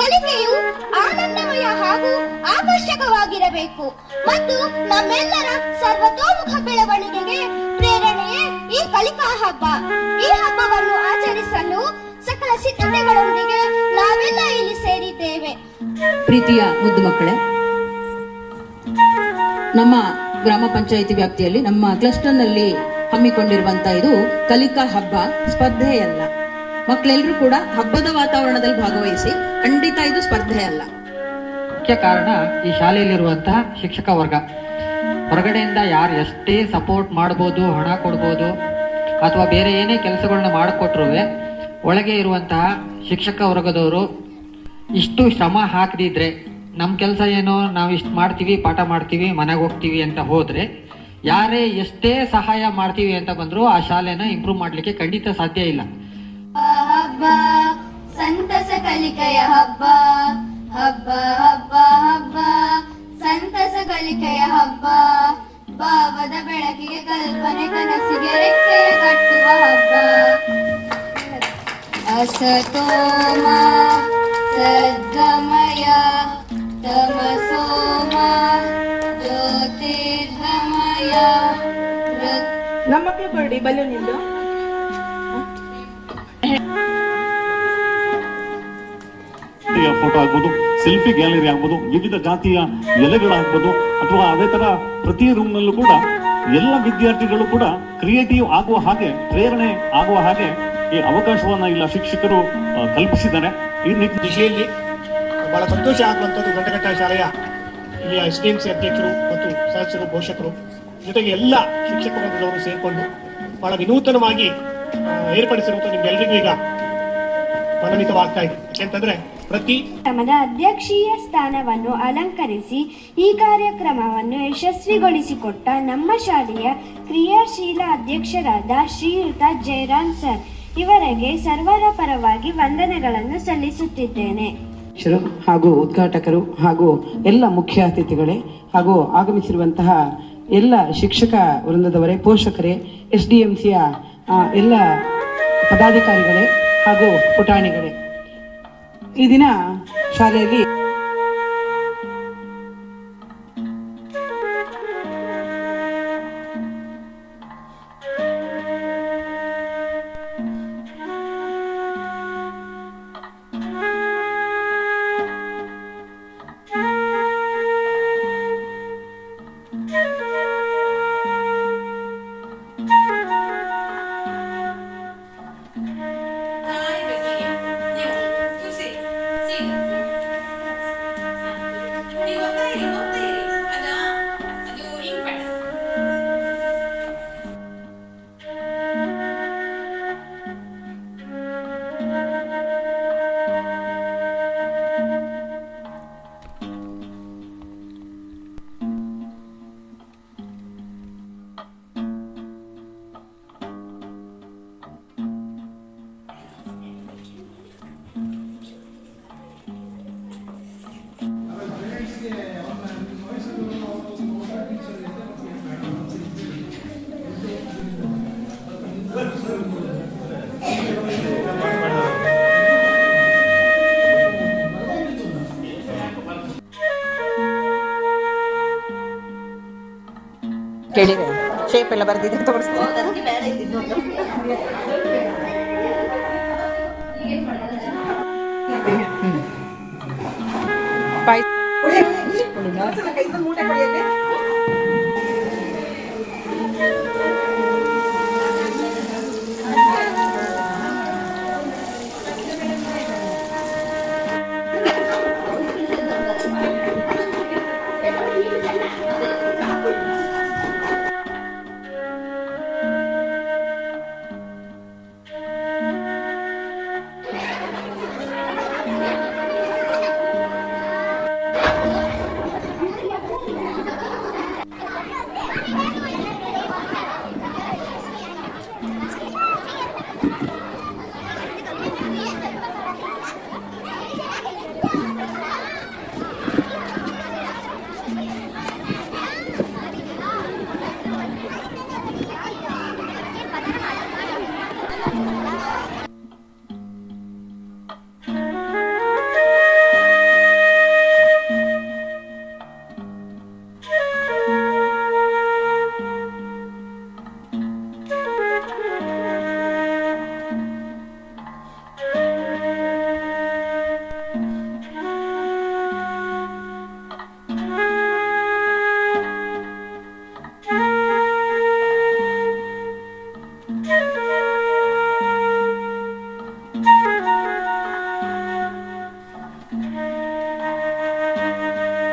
ಕಲಿಕೆಯು ಆನಂದಮಯ ಹಾಗೂ ಆಕರ್ಷಕವಾಗಿರಬೇಕು ಮತ್ತು ನಮ್ಮೆಲ್ಲರ ಸರ್ವತೋಮುಖ ಬೆಳವಣಿಗೆಗೆ ಪ್ರೇರಣೆಯೇ ಈ ಕಲಿಕಾ ಹಬ್ಬ. ಈ ಹಬ್ಬವನ್ನು ಆಚರಿಸಲು ಸಕಲ ಸಿದ್ಧತೆಗಳೊಂದಿಗೆ ನಾವೆಲ್ಲ ಇಲ್ಲಿ ಸೇರಿದ್ದೇವೆ. ಪ್ರೀತಿಯ ಮುದ್ದು ಮಕ್ಕಳೇ, ನಮ್ಮ ಗ್ರಾಮ ಪಂಚಾಯಿತಿ ವ್ಯಾಪ್ತಿಯಲ್ಲಿ ನಮ್ಮ ಕ್ಲಸ್ಟರ್ನಲ್ಲಿ ಹಮ್ಮಿಕೊಂಡಿರುವಂತಹ ಇದು ಕಲಿಕಾ ಹಬ್ಬ ಸ್ಪರ್ಧೆಯಲ್ಲ. ಮಕ್ಕಳೆಲ್ಲರೂ ಕೂಡ ಹಬ್ಬದ ವಾತಾವರಣದಲ್ಲಿ ಭಾಗವಹಿಸಿ, ಖಂಡಿತ ಇದು ಸ್ಪರ್ಧೆ ಅಲ್ಲ. ಮುಖ್ಯ ಕಾರಣ ಈ ಶಾಲೆಯಲ್ಲಿರುವಂತಹ ಶಿಕ್ಷಕ ವರ್ಗ. ಹೊರಗಡೆಯಿಂದ ಯಾರು ಎಷ್ಟೇ ಸಪೋರ್ಟ್ ಮಾಡ್ಬೋದು, ಹಣ ಕೊಡ್ಬೋದು ಅಥವಾ ಬೇರೆ ಏನೇ ಕೆಲಸಗಳನ್ನ ಮಾಡಿಕೊಟ್ರು ಒಳಗೆ ಇರುವಂತಹ ಶಿಕ್ಷಕ ವರ್ಗದವರು ಇಷ್ಟು ಶ್ರಮ ಹಾಕದಿದ್ರೆ ನಮ್ಮ ಕೆಲಸ ಏನೋ ನಾವು ಇಷ್ಟು ಮಾಡ್ತೀವಿ, ಪಾಠ ಮಾಡ್ತೀವಿ, ಮನೆಗೆ ಹೋಗ್ತೀವಿ ಅಂತ ಹೋದ್ರೆ ಯಾರೇ ಎಷ್ಟೇ ಸಹಾಯ ಮಾಡ್ತೀವಿ ಅಂತ ಬಂದ್ರು ಆ ಶಾಲೆನ ಇಂಪ್ರೂವ್ ಮಾಡ್ಲಿಕ್ಕೆ ಖಂಡಿತ ಸಾಧ್ಯ ಇಲ್ಲ. ಹಬ್ಬ ಸಂತಸ ಕಲಿಕೆಯ ಹಬ್ಬ, ಹಬ್ಬ ಹಬ್ಬ ಹಬ್ಬ ಸಂತಸ ಕಲಿಕೆಯ ಹಬ್ಬ, ಭಾವದ ಬೆಳಕಿಗೆ ಕಲ್ಪನೆ ಕನಸಿಗೆ ರೆಕ್ಕೆಯ ಕಟ್ಟುವ ಹಬ್ಬ. ಅಸತೋಮ ಸದ್ಗಮಯ ತಮಸೋಮ ಜ್ಯೋತಿರ್ಗಮಯ. ನಮ್ಮ ಮಕ್ಕಳು ಕೊಡಿ ಬಲೂನ್ ಇಂದು. ಫೋಟೋ ಆಗ್ಬೋದು, ಸೆಲ್ಫಿ ಗ್ಯಾಲರಿ ಆಗ್ಬೋದು, ವಿವಿಧ ಜಾತಿಯ ಎಲೆಗಳಾಗ್ಬೋದು, ಅಥವಾ ಅದೇ ತರ ಪ್ರತಿ ರೂಮ್ ನಲ್ಲೂ ಕೂಡ ಎಲ್ಲ ವಿದ್ಯಾರ್ಥಿಗಳು ಕೂಡ ಕ್ರಿಯೇಟಿವ್ ಆಗುವ ಹಾಗೆ, ಪ್ರೇರಣೆ ಆಗುವ ಹಾಗೆ ಈ ಅವಕಾಶವನ್ನ ಇಲ್ಲ ಶಿಕ್ಷಕರು ಕಲ್ಪಿಸಿದ್ದಾರೆ. ಈ ದಿಶೆಯಲ್ಲಿ ಬಹಳ ಸಂತೋಷ ಆಗುವಂಥದ್ದು ಗಂಟಘಟ್ಟ ಶಾಲೆಯ ಇಲ್ಲಿಯ SDMC ಅಧ್ಯಕ್ಷರು ಮತ್ತು ಸದಸ್ಯರು, ಪೋಷಕರು ಜೊತೆಗೆ ಎಲ್ಲ ಶಿಕ್ಷಕ ವರ್ಗದವರು ಸೇರಿಕೊಂಡು ಬಹಳ ವಿನೂತನವಾಗಿ ಏರ್ಪಡಿಸಿರುವಂಥ ನಿಮ್ಗೆಲ್ಲರಿಗೂ ಈಗ ಮನಮಿತವಾಗ್ತಾ ಇದೆ. ಯಾಕೆಂತಂದ್ರೆ ಕಾರ್ಯಕ್ರಮದ ಅಧ್ಯಕ್ಷೀಯ ಸ್ಥಾನವನ್ನು ಅಲಂಕರಿಸಿ ಈ ಕಾರ್ಯಕ್ರಮವನ್ನು ಯಶಸ್ವಿಗೊಳಿಸಿಕೊಟ್ಟ ನಮ್ಮ ಶಾಲೆಯ ಕ್ರಿಯಾಶೀಲ ಅಧ್ಯಕ್ಷರಾದ ಶ್ರೀಯುತ ಜಯರಾಮ್ ಸರ್ ಇವರಿಗೆ ಸರ್ವರ ಪರವಾಗಿ ವಂದನೆಗಳನ್ನು ಸಲ್ಲಿಸುತ್ತಿದ್ದೇನೆ. ಹಾಗೂ ಉದ್ಘಾಟಕರು ಹಾಗೂ ಎಲ್ಲ ಮುಖ್ಯ ಅತಿಥಿಗಳೇ ಹಾಗೂ ಆಗಮಿಸಿರುವಂತಹ ಎಲ್ಲ ಶಿಕ್ಷಕ ವೃಂದದವರೇ, ಪೋಷಕರೇ, SDMCಯ ಎಲ್ಲ ಪದಾಧಿಕಾರಿಗಳೇ ಹಾಗೂ ಪುಟಾಣಿಗಳೇ, ಈ ದಿನ ಶಾಲೆಯಲ್ಲಿ ಕೇಳಿದೆ ಶೇಪ್ ಎಲ್ಲ ಬರ್ದಿದೆ ತೋರಿಸ್ತೀನಿ.